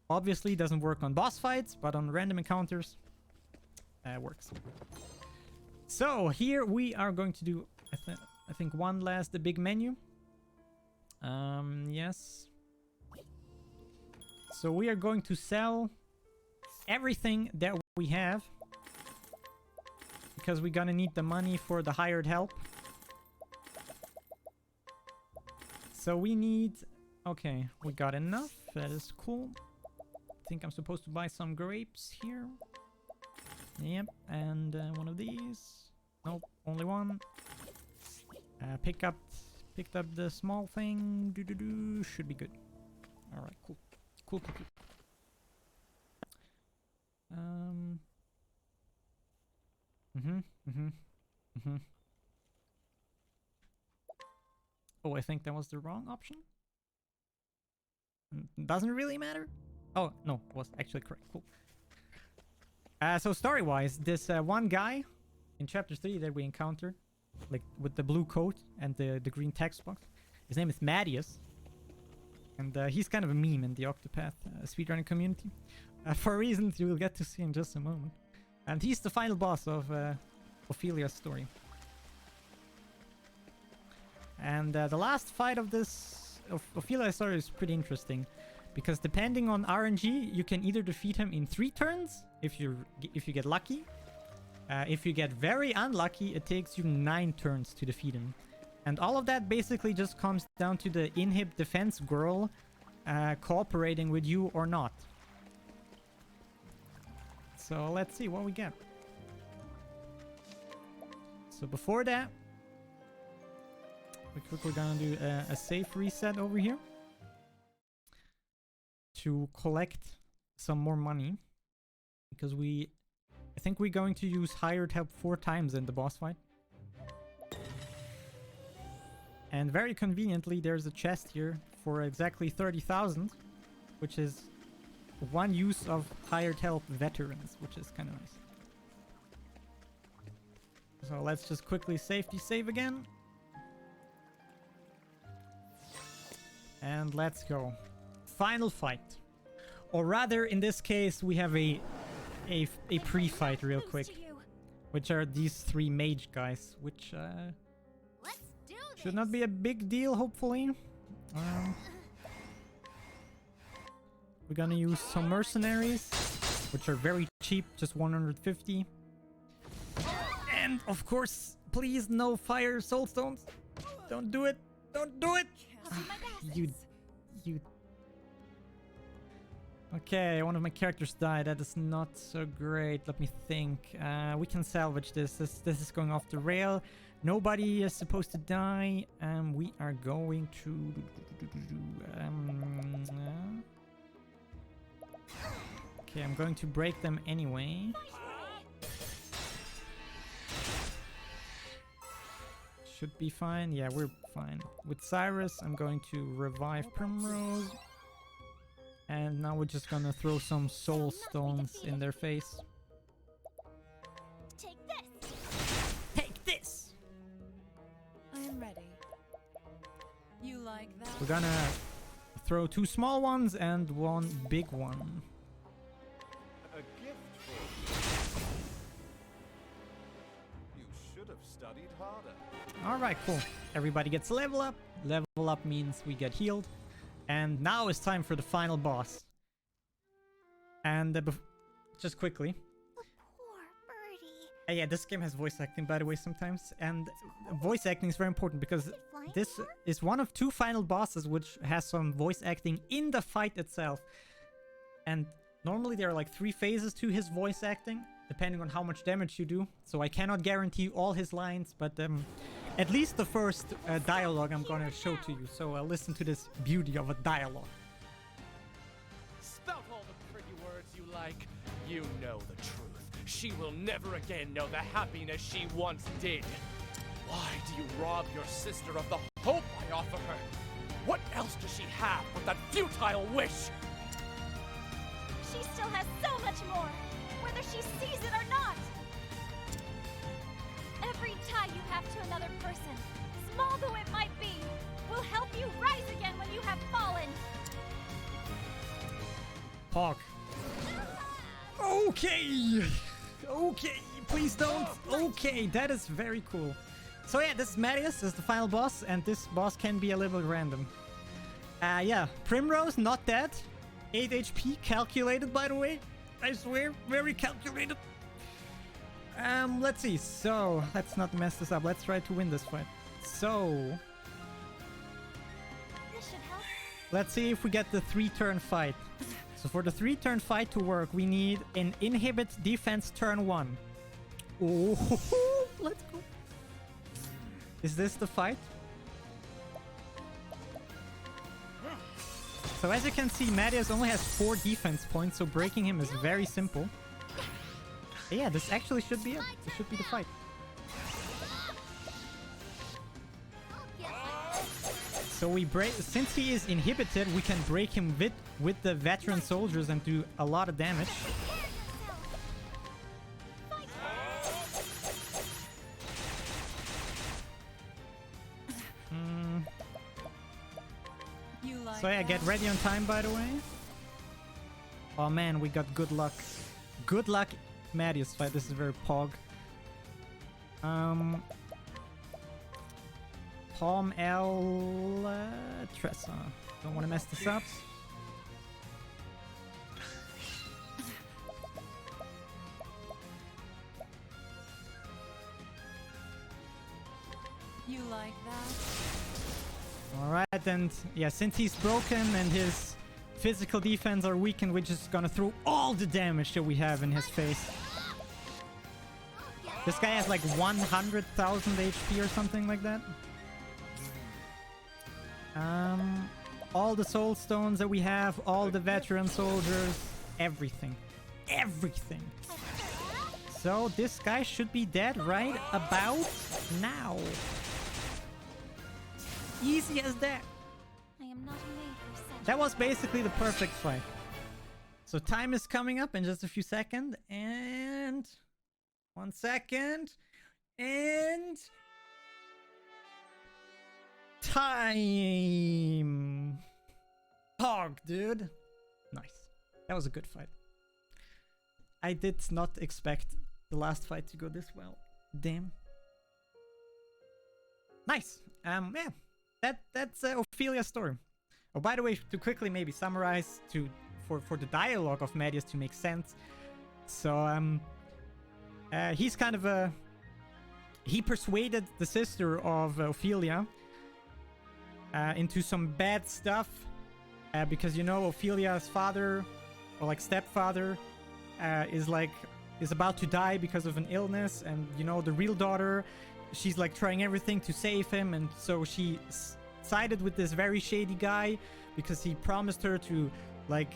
Obviously, it doesn't work on boss fights, but on random encounters, it works. So here we are going to do, I think, one last the big menu. Yes. So we are going to sell everything that we have because we're gonna need the money for the hired help. So we need... Okay, we got enough. That is cool. I think I'm supposed to buy some grapes here. Yep, and one of these. Nope, only one. Picked up the small thing. Should be good. All right, cool. Cool. Oh, I think that was the wrong option. Doesn't really matter. Oh, no, it was actually correct. Cool. So story-wise, this one guy in chapter 3 that we encounter, like with the blue coat and the green text box, his name is Mattias. And he's kind of a meme in the Octopath speedrunning community. For reasons you will get to see in just a moment. And he's the final boss of Ophelia's story. And the last fight of this Ophelia's story is pretty interesting. Because depending on RNG, you can either defeat him in 3 turns, if you get lucky. If you get very unlucky, it takes you 9 turns to defeat him. And all of that basically just comes down to the inhib defense girl cooperating with you or not. So let's see what we get. So before that, we're quickly gonna do a safe reset over here to collect some more money, because I think we're going to use hired help 4 times in the boss fight. And very conveniently, there's a chest here for exactly 30,000, which is 1 use of hired help veterans, which is kind of nice. So let's just quickly safety save again. And let's go. Final fight. Or rather, in this case, we have a pre-fight real quick. Which are these 3 mage guys, which should not be a big deal, hopefully. We're gonna use some mercenaries, which are very cheap, just 150. And of course, please no fire soulstones. Don't do it. Don't do it. You. Okay, one of my characters died. That is not so great. Let me think. We can salvage this. This is going off the rail. Nobody is supposed to die. We are going to... okay, I'm going to break them anyway. Should be fine. Yeah, we're fine. With Cyrus, I'm going to revive Primrose. And now we're just gonna throw some soul stones in their face. Take this. Take this! I'm ready. You like that? We're gonna throw 2 small ones and 1 big one. A gift for you. You should have studied harder. Alright, cool. Everybody gets level up. Level up means we get healed. And now it's time for the final boss. And just quickly. The poor birdie. Yeah, this game has voice acting, by the way, sometimes. And voice acting is very important because this is one of 2 final bosses which has some voice acting in the fight itself. And normally there are like 3 phases to his voice acting, depending on how much damage you do. So I cannot guarantee all his lines, but at least the first dialogue I'm gonna show to you. So listen to this beauty of a dialogue. Spout all the pretty words you like. You know the truth. She will never again know the happiness she once did. Why do you rob your sister of the hope I offer her? What else does she have but that futile wish? She still has so much more, whether she sees it or not. Every tie you have to another person, small though it might be, will help you rise again when you have fallen. Pog. Okay. Okay, please don't. Okay, that is very cool. So yeah, this is Mattias, this is the final boss, and this boss can be a little random. Yeah, Primrose, not dead. 8 HP, calculated by the way. I swear, very calculated. Let's see. So, let's not mess this up. Let's try to win this fight. So, This should help. let's see if we get the 3-turn fight. So for the 3-turn fight to work, we need an inhibit defense turn 1. Oh, let's go. Is this the fight? So as you can see, Marius only has 4 defense points, so breaking him is very simple. Yeah, this actually should be it. This should be the fight. So we break, since he is inhibited, we can break him with the veteran soldiers and do a lot of damage. So yeah, get ready on time, by the way. Oh man, we got good luck. Good luck, Marius fight. This is very pog. Palm L Tressa. Don't want to mess this up. You like that? Alright, and yeah, since he's broken and his physical defense are weakened, we're just gonna throw all the damage that we have in his face. This guy has like 100,000 HP or something like that. All the soul stones that we have, all the veteran soldiers, everything. Everything. So this guy should be dead right about now. Easy as that. I am not made for such. That was basically the perfect fight. So time is coming up in just a few seconds. And 1 second. And time. Hog, dude. Nice. That was a good fight. I did not expect the last fight to go this well. Damn. Nice. Yeah. That's Ophelia's story. Oh, by the way, to quickly maybe summarize for the dialogue of Marius to make sense. So he's kind of he persuaded the sister of Ophelia into some bad stuff because, you know, Ophelia's father, or like stepfather, is about to die because of an illness, and you know, the real daughter, she's like trying everything to save him, and so she sided with this very shady guy because he promised her to like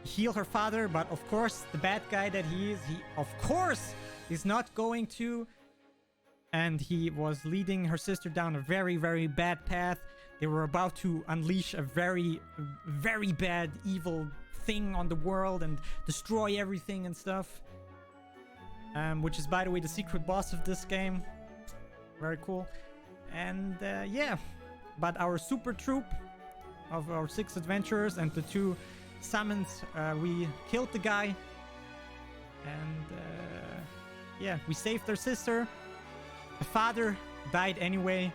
heal her father, but of course the bad guy that he of course is not going to, and he was leading her sister down a very, very bad path. They were about to unleash a very, very bad evil thing on the world and destroy everything and stuff, which is, by the way, the secret boss of this game. Very cool. And yeah, but our super troop of our 6 adventurers and the 2 summons, we killed the guy, and yeah, we saved their sister. The father died anyway,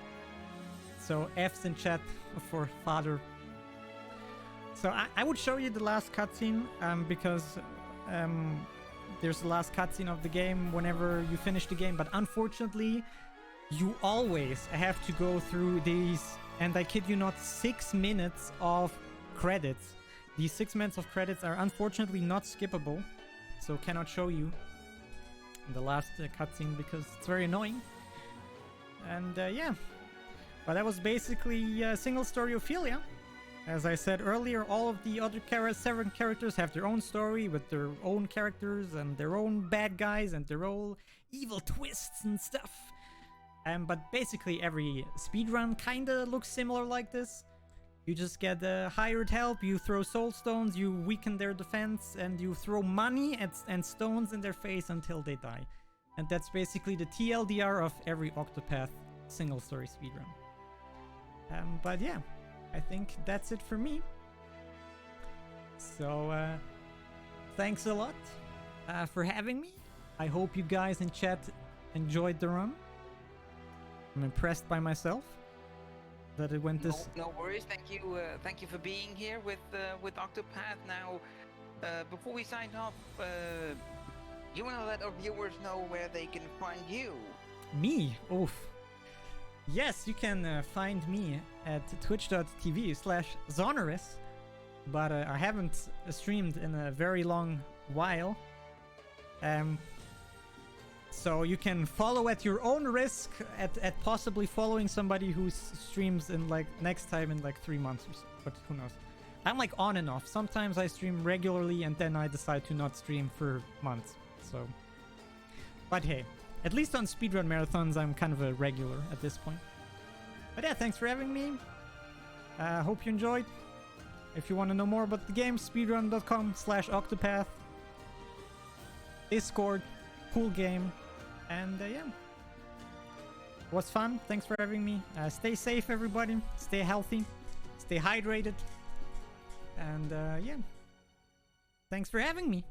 so F's in chat for father. So I would show you the last cutscene because there's the last cutscene of the game whenever you finish the game, but unfortunately you always have to go through these, and I kid you not, 6 minutes of credits. These 6 minutes of credits are unfortunately not skippable, so cannot show you the last cutscene because it's very annoying. And yeah, but that was basically single story Ophelia. As I said earlier, all of the other 7 characters have their own story with their own characters and their own bad guys and their own evil twists and stuff. But basically every speedrun kinda looks similar like this. You just get hired help, you throw soul stones, you weaken their defense, and you throw money and stones in their face until they die. And that's basically the TLDR of every Octopath single story speedrun. But yeah, I think that's it for me. So thanks a lot for having me. I hope you guys in chat enjoyed the run. I'm impressed by myself that it went this. No worries. Thank you for being here with Octopath. Now, before we sign off, you want to let our viewers know where they can find you? Me? Oof. Yes, you can find me at twitch.tv/xoneris, but I haven't streamed in a very long while. So you can follow at your own risk at possibly following somebody who streams in like next time in like 3 months or so. But who knows? I'm like on and off. Sometimes I stream regularly and then I decide to not stream for months. So, but hey, at least on speedrun marathons, I'm kind of a regular at this point. But yeah, thanks for having me. Hope you enjoyed. If you want to know more about the game, speedrun.com/Octopath. Discord, cool game. And yeah, it was fun. Thanks for having me. Stay safe, everybody. Stay healthy. Stay hydrated. And yeah, thanks for having me.